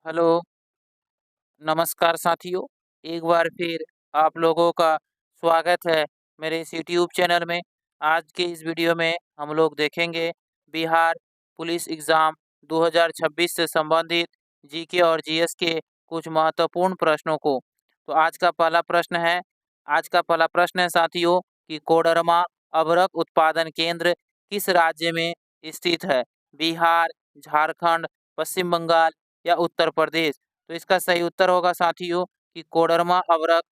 Hello, नमस्कार साथियों। एक बार फिर आप लोगों का स्वागत है मेरे इस यूट्यूब चैनल में। आज के इस वीडियो में हम लोग देखेंगे बिहार पुलिस एग्ज़ाम 2026 से संबंधित जीके और जीएस के कुछ महत्वपूर्ण प्रश्नों को। तो आज का पहला प्रश्न है साथियों कि कोडरमा अभ्रक उत्पादन केंद्र किस राज्य में स्थित है? बिहार, झारखंड, पश्चिम बंगाल या उत्तर प्रदेश? तो इसका सही उत्तर होगा साथियों कि कोडरमा अभ्रक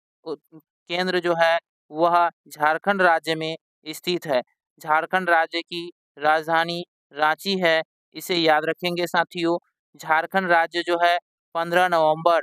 केंद्र जो है वह झारखंड राज्य में स्थित है। झारखंड राज्य की राजधानी रांची है, इसे याद रखेंगे साथियों। झारखंड राज्य जो है 15 नवंबर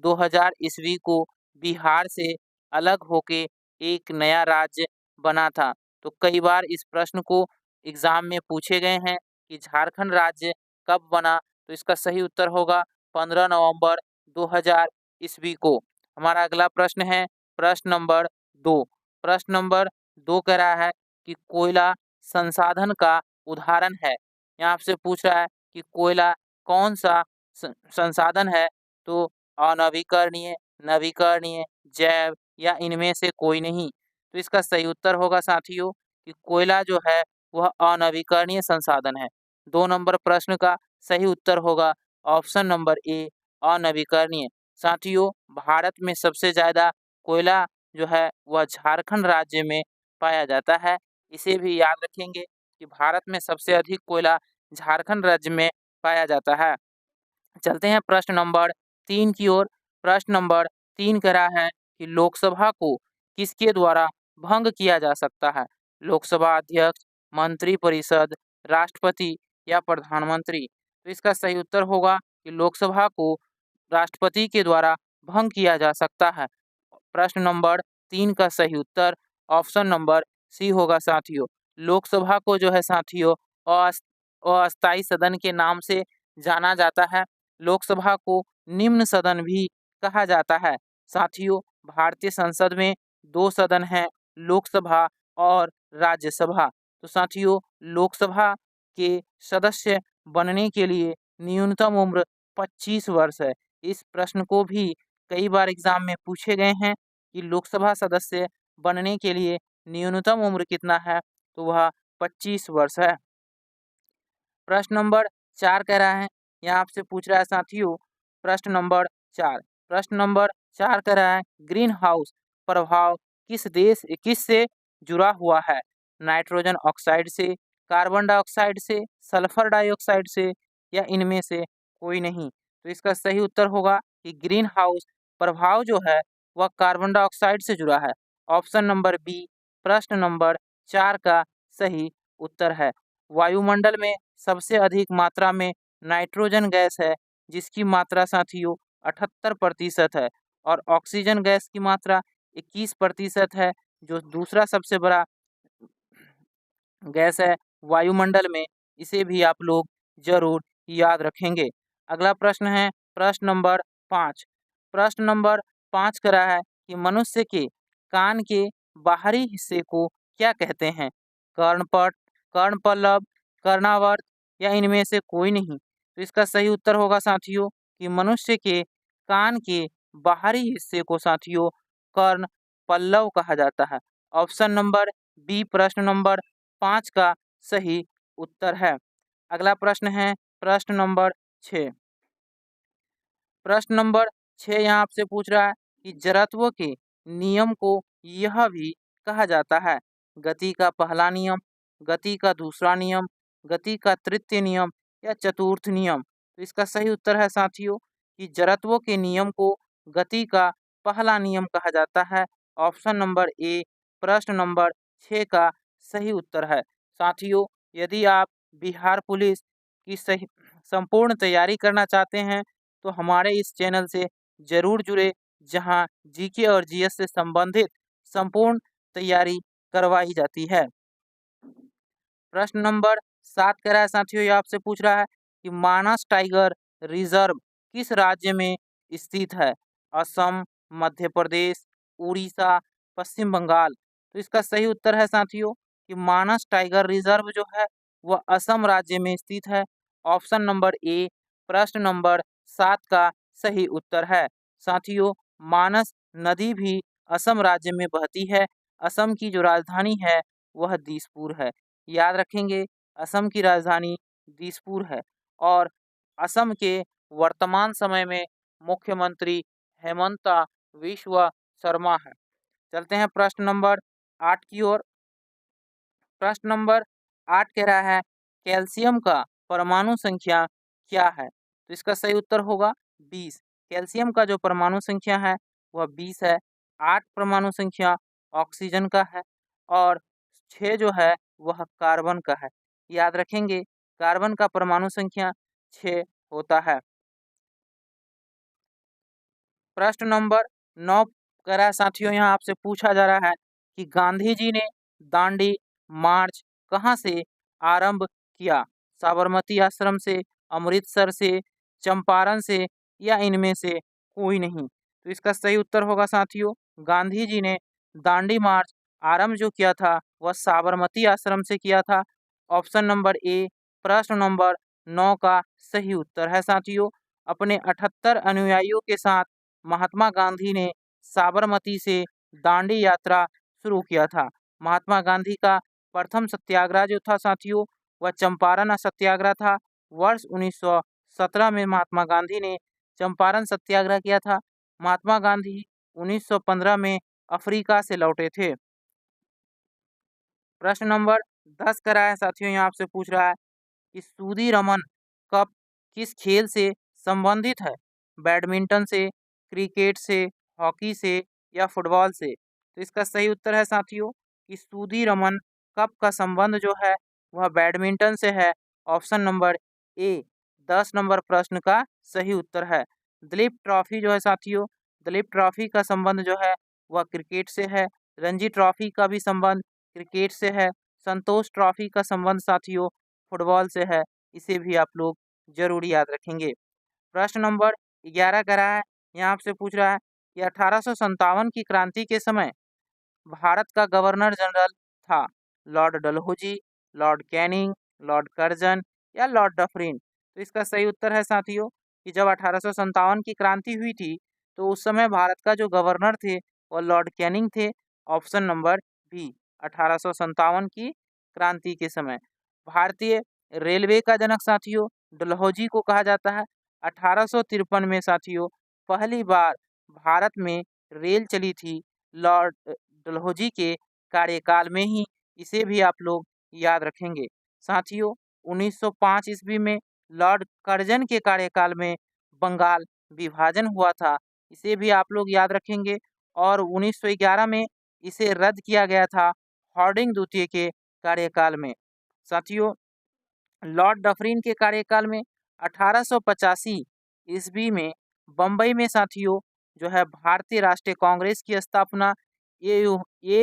2000 ईस्वी को बिहार से अलग होके एक नया राज्य बना था। तो कई बार इस प्रश्न को एग्जाम में पूछे गए हैं कि झारखंड राज्य कब बना, तो इसका सही उत्तर होगा 15 नवंबर 2000 ईस्वी को। हमारा अगला प्रश्न है प्रश्न नंबर 2। प्रश्न नंबर 2 कह रहा है कि कोयला संसाधन का उदाहरण है। यहाँ आपसे पूछ रहा है कि कोयला कौन सा संसाधन है? तो अनवीकरणीय, नवीकरणीय, जैव या इनमें से कोई नहीं। तो इसका सही उत्तर होगा साथियों कि कोयला जो है वह अनवीकरणीय संसाधन है। 2 नंबर प्रश्न का सही उत्तर होगा ऑप्शन नंबर ए, अनवीकरणीय। साथियों, भारत में सबसे ज़्यादा कोयला जो है वह झारखंड राज्य में पाया जाता है। इसे भी याद रखेंगे कि भारत में सबसे अधिक कोयला झारखंड राज्य में पाया जाता है। चलते हैं प्रश्न नंबर 3 की ओर। प्रश्न नंबर 3 कह रहा है कि लोकसभा को किसके द्वारा भंग किया जा सकता है? लोकसभा अध्यक्ष, मंत्रिपरिषद, राष्ट्रपति या प्रधानमंत्री? तो इसका सही उत्तर होगा कि लोकसभा को राष्ट्रपति के द्वारा भंग किया जा सकता है। प्रश्न नंबर 3 का सही उत्तर ऑप्शन नंबर सी होगा साथियों। लोकसभा को जो है साथियों अस्थायी सदन के नाम से जाना जाता है। लोकसभा को निम्न सदन भी कहा जाता है। साथियों, भारतीय संसद में 2 सदन हैं, लोकसभा और राज्यसभा। तो साथियों, लोकसभा के सदस्य बनने के लिए न्यूनतम उम्र 25 वर्ष है। इस प्रश्न को भी कई बार एग्जाम में पूछे गए हैं कि लोकसभा सदस्य बनने के लिए न्यूनतम उम्र कितना है? तो वह 25 वर्ष है। प्रश्न नंबर 4 कह रहा है, यहाँ आपसे पूछ रहा है साथियों प्रश्न नंबर 4। प्रश्न नंबर 4 कह रहा है ग्रीन हाउस प्रभाव किस से जुड़ा हुआ है? नाइट्रोजन ऑक्साइड से, कार्बन डाइऑक्साइड से, सल्फर डाइऑक्साइड से या इनमें से कोई नहीं? तो इसका सही उत्तर होगा कि ग्रीन हाउस प्रभाव जो है वह कार्बन डाइऑक्साइड से जुड़ा है। ऑप्शन नंबर बी प्रश्न नंबर 4 का सही उत्तर है। वायुमंडल में सबसे अधिक मात्रा में नाइट्रोजन गैस है, जिसकी मात्रा साथियों 78% है, और ऑक्सीजन गैस की मात्रा 21% है, जो दूसरा सबसे बड़ा गैस है वायुमंडल में। इसे भी आप लोग जरूर याद रखेंगे। अगला प्रश्न है प्रश्न नंबर 5। प्रश्न नंबर 5 कह रहा है कि मनुष्य के कान के बाहरी हिस्से को क्या कहते हैं? कर्णपट, कर्णपल्लव, कर्णावर्त या इनमें से कोई नहीं? तो इसका सही उत्तर होगा साथियों कि मनुष्य के कान के बाहरी हिस्से को साथियों कर्ण पल्लव कहा जाता है। ऑप्शन नंबर बी प्रश्न नंबर 5 का सही उत्तर है। अगला प्रश्न है प्रश्न नंबर 6। प्रश्न नंबर 6 यहाँ आपसे पूछ रहा है कि जड़त्व के नियम को यह भी कहा जाता है गति का पहला नियम, गति का दूसरा नियम, गति का तृतीय नियम या चतुर्थ नियम? तो इसका सही उत्तर है साथियों कि जड़त्व के नियम को गति का पहला नियम कहा जाता है। ऑप्शन नंबर ए प्रश्न नंबर 6 का सही उत्तर है। साथियों, यदि आप बिहार पुलिस की सही संपूर्ण तैयारी करना चाहते हैं तो हमारे इस चैनल से जरूर जुड़े, जहां जीके और जीएस से संबंधित संपूर्ण तैयारी करवाई जाती है। प्रश्न नंबर 7 कह रहा है साथियों, ये आपसे पूछ रहा है कि मानस टाइगर रिजर्व किस राज्य में स्थित है? असम, मध्य प्रदेश, उड़ीसा, पश्चिम बंगाल? तो इसका सही उत्तर है साथियों कि मानस टाइगर रिजर्व जो है वह असम राज्य में स्थित है। ऑप्शन नंबर ए प्रश्न नंबर 7 का सही उत्तर है। साथियों, मानस नदी भी असम राज्य में बहती है। असम की जो राजधानी है वह दिसपुर है। याद रखेंगे, असम की राजधानी दिसपुर है और असम के वर्तमान समय में मुख्यमंत्री हेमंता विश्व शर्मा है। चलते हैं प्रश्न नंबर 8 की ओर। प्रश्न नंबर 8 कह रहा है कैल्शियम का परमाणु संख्या क्या है? तो इसका सही उत्तर होगा 20। कैल्शियम का जो परमाणु संख्या है वह 20 है। 8 परमाणु संख्या ऑक्सीजन का है और 6 जो है वह कार्बन का है। याद रखेंगे, कार्बन का परमाणु संख्या 6 होता है। प्रश्न नंबर 9 कह रहा है साथियों, यहाँ आपसे पूछा जा रहा है कि गांधी जी ने दांडी मार्च कहाँ से आरंभ किया? साबरमती आश्रम से, अमृतसर से, चंपारण से या इनमें से कोई नहीं। तो इसका सही उत्तर होगा साथियों, गांधी जी ने दांडी मार्च आरंभ जो किया था वह साबरमती आश्रम से किया था। ऑप्शन नंबर ए प्रश्न नंबर 9 का सही उत्तर है साथियों। अपने 78 अनुयायियों के साथ महात्मा गांधी ने साबरमती से दांडी यात्रा शुरू किया था। महात्मा गांधी का प्रथम सत्याग्रह जो था साथियों वह चंपारण सत्याग्रह था। वर्ष 1917 में महात्मा गांधी ने चंपारण सत्याग्रह किया था। महात्मा गांधी 1915 में अफ्रीका से लौटे थे। प्रश्न नंबर 10 करा है साथियों, यहाँ आपसे पूछ रहा है कि सूदी रमन कप किस खेल से संबंधित है? बैडमिंटन से, क्रिकेट से, हॉकी से या फुटबॉल से? तो इसका सही उत्तर है साथियों कि सूदी रमन कप का संबंध जो है वह बैडमिंटन से है। ऑप्शन नंबर ए 10 नंबर प्रश्न का सही उत्तर है। दिलीप ट्रॉफी जो है साथियों, दिलीप ट्रॉफी का संबंध जो है वह क्रिकेट से है। रणजी ट्रॉफी का भी संबंध क्रिकेट से है। संतोष ट्रॉफी का संबंध साथियों फुटबॉल से है। इसे भी आप लोग जरूर याद रखेंगे। प्रश्न नंबर 11 का रहा है, यहाँ आपसे पूछ रहा है कि 1857 की क्रांति के समय भारत का गवर्नर जनरल था Lord Dalhousie, Lord Canning, Lord Curzon या लॉर्ड डफरिन? तो इसका सही उत्तर है साथियों कि जब 1857 की क्रांति हुई थी तो उस समय भारत का जो गवर्नर थे वो लॉर्ड कैनिंग थे। ऑप्शन नंबर बी 1857 की क्रांति के समय। भारतीय रेलवे का जनक साथियों डलहौजी को कहा जाता है। 1853 में साथियों पहली बार भारत में रेल चली थी लॉर्ड डलहौजी के कार्यकाल में ही। इसे भी आप लोग याद रखेंगे। साथियों 1905 ईस्वी में लॉर्ड कर्जन के कार्यकाल में बंगाल विभाजन हुआ था। इसे भी आप लोग याद रखेंगे और 1911 में इसे रद्द किया गया था हार्डिंग द्वितीय के कार्यकाल में। साथियों लॉर्ड डफरिन के कार्यकाल में 1885 ईस्वी में बम्बई में साथियों जो है भारतीय राष्ट्रीय कांग्रेस की स्थापना ए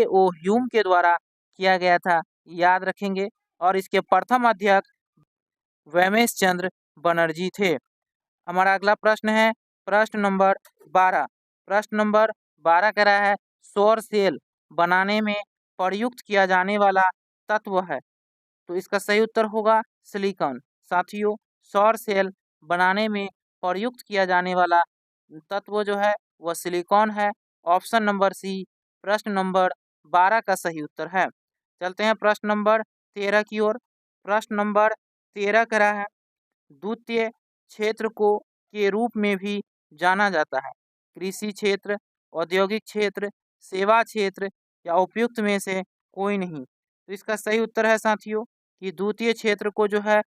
ओ ह्यूम के द्वारा किया गया था। याद रखेंगे और इसके प्रथम अध्यक्ष वेमेश चंद्र बनर्जी थे। हमारा अगला प्रश्न है प्रश्न नंबर 12। प्रश्न नंबर 12 कह रहा है सौर सेल बनाने में प्रयुक्त किया जाने वाला तत्व है। तो इसका सही उत्तर होगा सिलिकॉन। साथियों सौर सेल बनाने में प्रयुक्त किया जाने वाला तत्व जो है वह सिलिकॉन है। ऑप्शन नंबर सी प्रश्न नंबर 12 का सही उत्तर है। चलते हैं प्रश्न नंबर 13 की ओर। प्रश्न नंबर 13 करा है द्वितीय क्षेत्र को के रूप में भी जाना जाता है। कृषि क्षेत्र, औद्योगिक क्षेत्र, सेवा क्षेत्र या उपयुक्त में से कोई नहीं। तो इसका सही उत्तर है साथियों कि द्वितीय क्षेत्र को जो है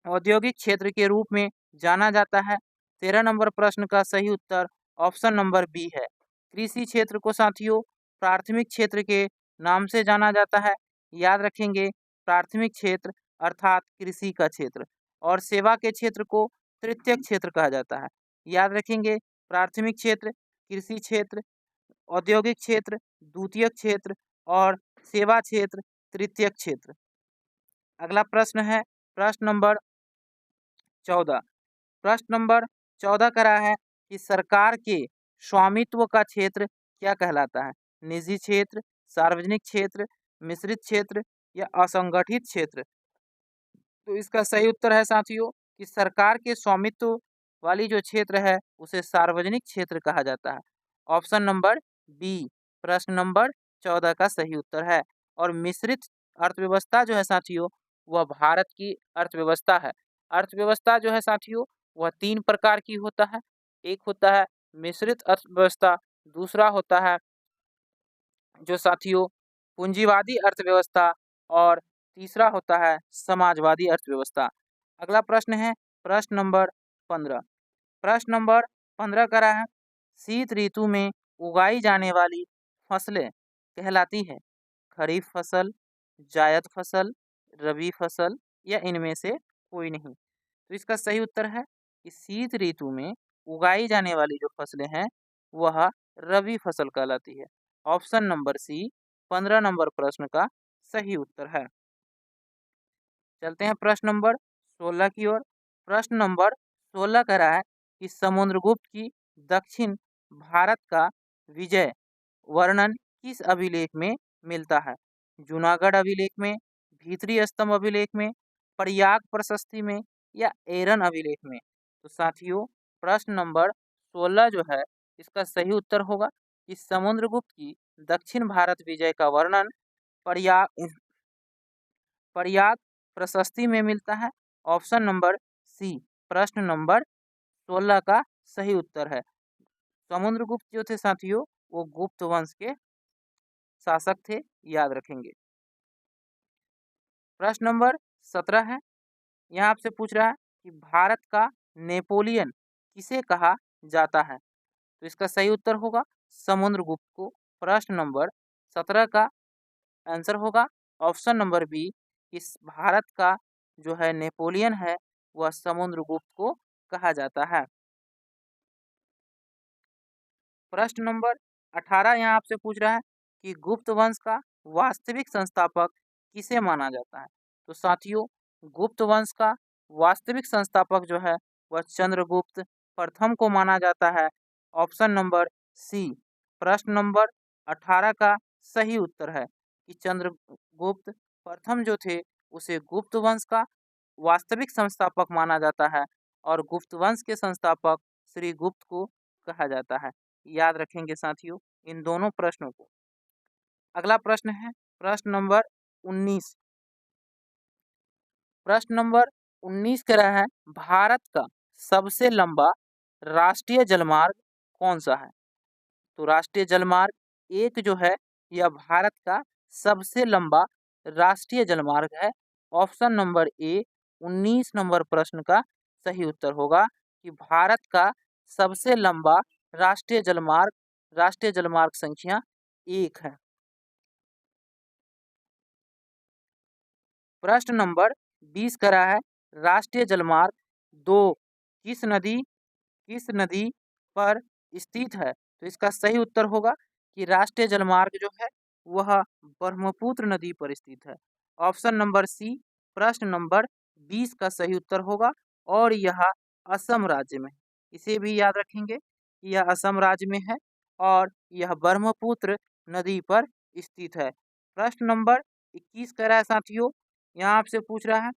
औद्योगिक क्षेत्र के रूप में जाना जाता है। 13 नंबर प्रश्न का सही उत्तर ऑप्शन नंबर बी है। कृषि क्षेत्र को साथियों प्राथमिक क्षेत्र के नाम से जाना जाता है। याद रखेंगे प्राथमिक क्षेत्र अर्थात कृषि का क्षेत्र और सेवा के क्षेत्र को तृतीयक क्षेत्र कहा जाता है। याद रखेंगे प्राथमिक क्षेत्र, कृषि क्षेत्र, औद्योगिक क्षेत्र, द्वितीयक क्षेत्र और सेवा क्षेत्र, तृतीयक क्षेत्र। अगला प्रश्न है प्रश्न नंबर 14। प्रश्न नंबर 14 का रहा है कि सरकार के स्वामित्व का क्षेत्र क्या कहलाता है? निजी क्षेत्र, सार्वजनिक क्षेत्र, मिश्रित क्षेत्र या असंगठित क्षेत्र? तो इसका सही उत्तर है साथियों कि सरकार के स्वामित्व वाली जो क्षेत्र है उसे सार्वजनिक क्षेत्र कहा जाता है। ऑप्शन नंबर बी प्रश्न नंबर 14 का सही उत्तर है। और मिश्रित अर्थव्यवस्था जो है साथियों, वह भारत की अर्थव्यवस्था है। अर्थव्यवस्था जो है साथियों, वह 3 प्रकार की होता है। एक होता है मिश्रित अर्थव्यवस्था, दूसरा होता है जो साथियों पूंजीवादी अर्थव्यवस्था, और तीसरा होता है समाजवादी अर्थव्यवस्था। अगला प्रश्न है प्रश्न नंबर 15। प्रश्न नंबर 15 का रहा है, शीत ऋतु में उगाई जाने वाली फसलें कहलाती है खरीफ फसल, जायद फसल, रबी फसल या इनमें से कोई नहीं। तो इसका सही उत्तर है कि शीत ऋतु में उगाई जाने वाली जो फसलें हैं वह रबी फसल कहलाती है। ऑप्शन नंबर सी 15 नंबर प्रश्न का सही उत्तर है। चलते हैं प्रश्न नंबर 16 की ओर। प्रश्न नंबर 16 कह रहा है कि समुद्रगुप्त की दक्षिण भारत का विजय वर्णन किस अभिलेख में मिलता है? जूनागढ़ अभिलेख में, भीतरी स्तंभ अभिलेख में, प्रयाग प्रशस्ति में या एरन अभिलेख में? तो साथियों प्रश्न नंबर 16 जो है इसका सही उत्तर होगा कि समुद्रगुप्त की दक्षिण भारत विजय का वर्णन प्रयाग प्रयाग प्रशस्ति में मिलता है। ऑप्शन नंबर सी प्रश्न नंबर 16 का सही उत्तर है। समुद्रगुप्त जो थे साथियों वो गुप्त वंश के शासक थे, याद रखेंगे। प्रश्न नंबर 17 है, यहाँ आपसे पूछ रहा है कि भारत का नेपोलियन किसे कहा जाता है? तो इसका सही उत्तर होगा समुद्रगुप्त को। प्रश्न नंबर 17 का आंसर होगा ऑप्शन नंबर बी, इस भारत का जो है नेपोलियन है वह समुद्रगुप्त को कहा जाता है। प्रश्न नंबर 18 यहाँ आपसे पूछ रहा है कि गुप्त वंश का वास्तविक संस्थापक किसे माना जाता है? तो साथियों गुप्त वंश का वास्तविक संस्थापक जो है वह चंद्रगुप्त प्रथम को माना जाता है। ऑप्शन नंबर सी प्रश्न नंबर 18 का सही उत्तर है कि चंद्रगुप्त प्रथम जो थे उसे गुप्त वंश का वास्तविक संस्थापक माना जाता है और गुप्त वंश के संस्थापक श्री गुप्त को कहा जाता है। याद रखेंगे साथियों इन दोनों प्रश्नों को। अगला प्रश्न है प्रश्न नंबर 19। प्रश्न नंबर 19 कह रहा है भारत का सबसे लंबा राष्ट्रीय जलमार्ग कौन सा है? तो राष्ट्रीय जलमार्ग एक जो है यह भारत का सबसे लंबा राष्ट्रीय जलमार्ग है। ऑप्शन नंबर ए 19 नंबर प्रश्न का सही उत्तर होगा कि भारत का सबसे लंबा राष्ट्रीय जलमार्ग संख्या 1 है। प्रश्न नंबर 20 का रहा है राष्ट्रीय जलमार्ग 2 किस नदी पर स्थित है? तो इसका सही उत्तर होगा कि राष्ट्रीय जलमार्ग जो है वह ब्रह्मपुत्र नदी पर स्थित है। ऑप्शन नंबर सी प्रश्न नंबर 20 का सही उत्तर होगा और यह असम राज्य में, इसे भी याद रखेंगे कि यह असम राज्य में है और यह ब्रह्मपुत्र नदी पर स्थित है। प्रश्न नंबर 21 कह रहा है साथियों, यहाँ आपसे पूछ रहा है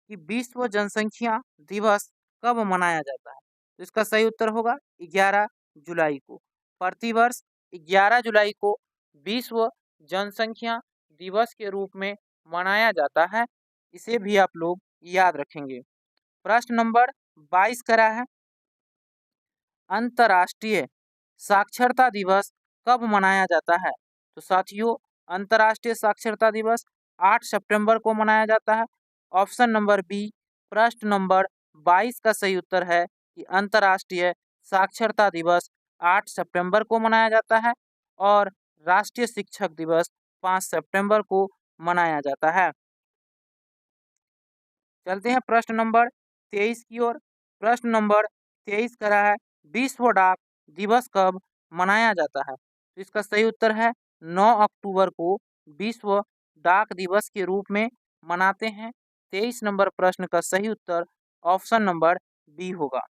कि विश्व जनसंख्या दिवस कब मनाया जाता है? तो इसका सही उत्तर होगा 11 जुलाई को। प्रतिवर्ष 11 जुलाई को विश्व जनसंख्या दिवस के रूप में मनाया जाता है, इसे भी आप लोग याद रखेंगे। प्रश्न नंबर 22 करा है अंतर्राष्ट्रीय साक्षरता दिवस कब मनाया जाता है? तो साथियों अंतर्राष्ट्रीय साक्षरता दिवस 8 सितंबर को मनाया जाता है। ऑप्शन नंबर बी प्रश्न नंबर 22 का सही उत्तर है कि अंतर्राष्ट्रीय साक्षरता दिवस 8 सितंबर को मनाया जाता है और राष्ट्रीय शिक्षक दिवस 5 सितंबर को मनाया जाता है। चलते हैं प्रश्न नंबर 23 की ओर। प्रश्न नंबर 23 कह रहा है विश्व डाक दिवस कब मनाया जाता है? तो इसका सही उत्तर है 9 अक्टूबर को विश्व डाक दिवस के रूप में मनाते हैं। 23 नंबर प्रश्न का सही उत्तर ऑप्शन नंबर बी होगा।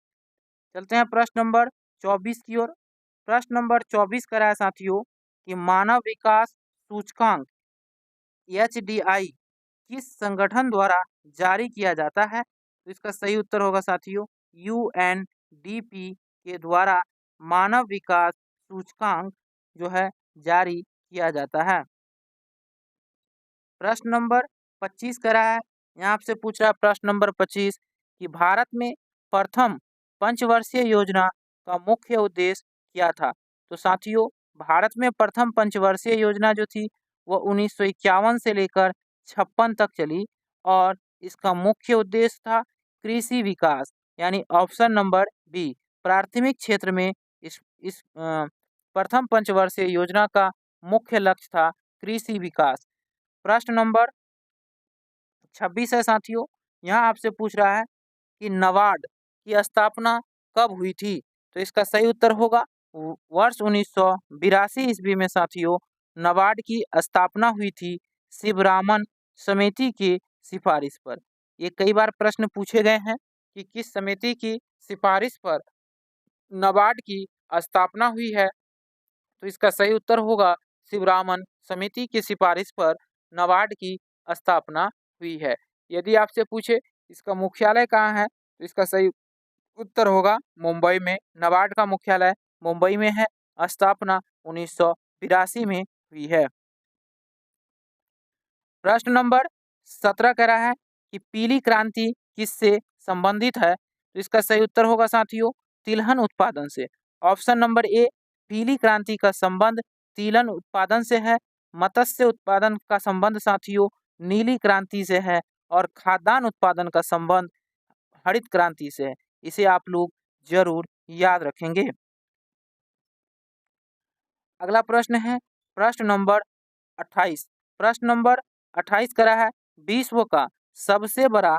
चलते हैं प्रश्न नंबर 24 की ओर। प्रश्न नंबर 24 कह रहा है साथियों कि मानव विकास सूचकांक HDI किस संगठन द्वारा जारी किया जाता है? तो इसका सही उत्तर होगा साथियों यूएनडीपी के द्वारा मानव विकास सूचकांक जो है जारी किया जाता है। प्रश्न नंबर 25 करा है, यहाँ आपसे पूछ रहा है प्रश्न नंबर 25 कि भारत में प्रथम पंचवर्षीय योजना का मुख्य उद्देश्य क्या था। तो साथियों भारत में प्रथम पंचवर्षीय योजना जो थी वह 1951 से लेकर 56 तक चली और इसका मुख्य उद्देश्य था कृषि विकास, यानी ऑप्शन नंबर बी प्राथमिक क्षेत्र में प्रथम पंचवर्षीय योजना का मुख्य लक्ष्य था कृषि विकास। प्रश्न नंबर 26 है साथियों, यहाँ आपसे पूछ रहा है कि नाबार्ड की स्थापना कब हुई थी। तो इसका सही उत्तर होगा वर्ष 1982 ईस्वी में साथियों नाबार्ड की स्थापना हुई थी शिवरामन समिति की सिफारिश पर। ये कई बार प्रश्न पूछे गए हैं कि किस समिति की सिफारिश पर नाबार्ड की स्थापना हुई है। तो इसका सही उत्तर होगा शिवरामन समिति की सिफारिश पर नाबार्ड की स्थापना हुई है। यदि आपसे पूछे इसका मुख्यालय कहाँ है तो इसका सही उत्तर होगा मुंबई में। नाबार्ड का मुख्यालय मुंबई में है। स्थापना 1982 में हुई है। प्रश्न नंबर 17 कह रहा है कि पीली क्रांति किससे संबंधित है। तो इसका सही उत्तर होगा साथियों तिलहन उत्पादन से। ऑप्शन नंबर ए पीली क्रांति का संबंध तिलहन उत्पादन से है। मत्स्य उत्पादन का संबंध साथियों नीली क्रांति से है और खाद्यान्न उत्पादन का संबंध हरित क्रांति से है। इसे आप लोग जरूर याद रखेंगे। अगला प्रश्न है प्रश्न नंबर 28। प्रश्न नंबर 28 करा है विश्व का सबसे बड़ा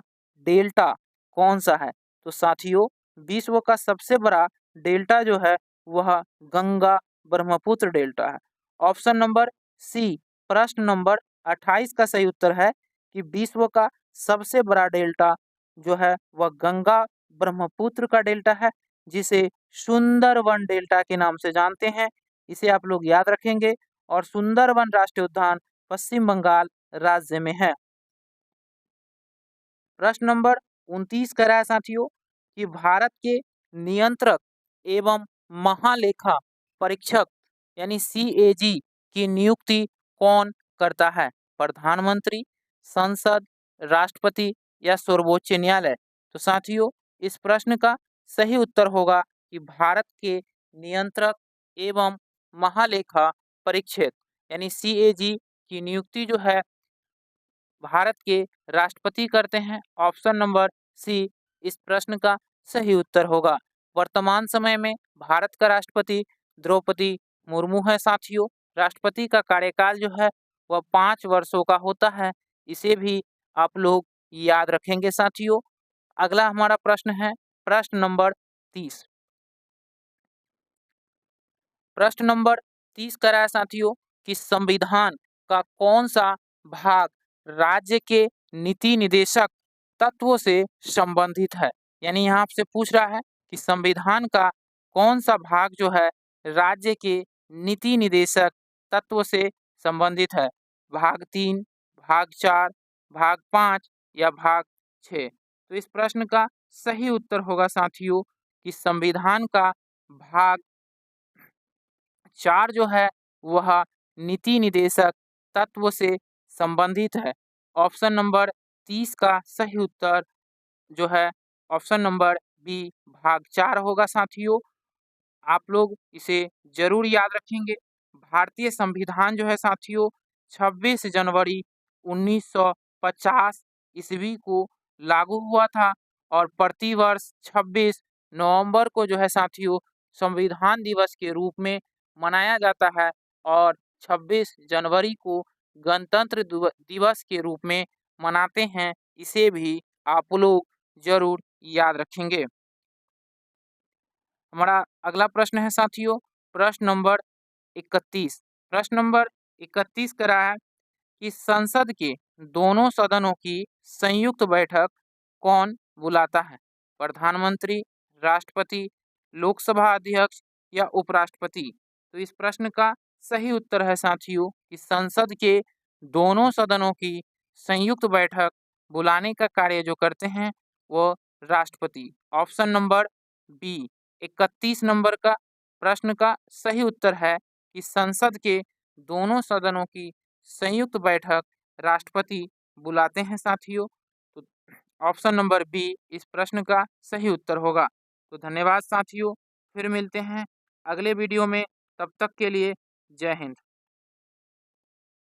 डेल्टा कौन सा है। तो साथियों विश्व का सबसे बड़ा डेल्टा जो है वह गंगा ब्रह्मपुत्र डेल्टा है। ऑप्शन नंबर सी प्रश्न नंबर 28 का सही उत्तर है कि विश्व का सबसे बड़ा डेल्टा जो है वह गंगा ब्रह्मपुत्र का डेल्टा है, जिसे सुंदरवन डेल्टा के नाम से जानते हैं। इसे आप लोग याद रखेंगे। और सुंदरवन राष्ट्रीय उद्यान पश्चिम बंगाल राज्य में है। प्रश्न नंबर 29 कह रहा है साथियों कि भारत के नियंत्रक एवं महालेखा परीक्षक यानी सीएजी की नियुक्ति कौन करता है। प्रधानमंत्री, संसद, राष्ट्रपति या सर्वोच्च न्यायालय। तो साथियों इस प्रश्न का सही उत्तर होगा कि भारत के नियंत्रक एवं महालेखा परीक्षक यानी सीएजी की नियुक्ति जो है भारत के राष्ट्रपति करते हैं। ऑप्शन नंबर सी इस प्रश्न का सही उत्तर होगा। वर्तमान समय में भारत का राष्ट्रपति द्रौपदी मुर्मू है साथियों। राष्ट्रपति का कार्यकाल जो है वह 5 वर्षों का होता है। इसे भी आप लोग याद रखेंगे साथियों। अगला हमारा प्रश्न है प्रश्न नंबर 30। प्रश्न नंबर 30 कह रहा है साथियों कि संविधान का कौन सा भाग राज्य के नीति निदेशक तत्वों से संबंधित है। यानी यहाँ आपसे पूछ रहा है कि संविधान का कौन सा भाग जो है राज्य के नीति निदेशक तत्व से संबंधित है। भाग 3, भाग 4, भाग 5 या भाग 6। तो इस प्रश्न का सही उत्तर होगा साथियों कि संविधान का भाग 4 जो है वह नीति निदेशक तत्व से संबंधित है। ऑप्शन नंबर 30 का सही उत्तर जो है ऑप्शन नंबर बी भाग 4 होगा साथियों। आप लोग इसे जरूर याद रखेंगे। भारतीय संविधान जो है साथियों 26 जनवरी 1950 ईस्वी को लागू हुआ था और प्रतिवर्ष 26 नवंबर को जो है साथियों संविधान दिवस के रूप में मनाया जाता है और 26 जनवरी को गणतंत्र दिवस के रूप में मनाते हैं। इसे भी आप लोग जरूर याद रखेंगे। हमारा अगला प्रश्न है साथियों प्रश्न नंबर 31। प्रश्न नंबर 31 कह रहा है कि संसद के दोनों सदनों की संयुक्त बैठक कौन बुलाता है। प्रधानमंत्री, राष्ट्रपति, लोकसभा अध्यक्ष या उपराष्ट्रपति। तो इस प्रश्न का सही उत्तर है साथियों कि संसद के दोनों सदनों की संयुक्त बैठक बुलाने का कार्य जो करते हैं वो राष्ट्रपति। ऑप्शन नंबर बी 31 नंबर का प्रश्न का सही उत्तर है कि संसद के दोनों सदनों की संयुक्त बैठक राष्ट्रपति बुलाते हैं साथियों। तो ऑप्शन नंबर बी इस प्रश्न का सही उत्तर होगा। तो धन्यवाद साथियों, फिर मिलते हैं अगले वीडियो में, तब तक के लिए जय हिंद।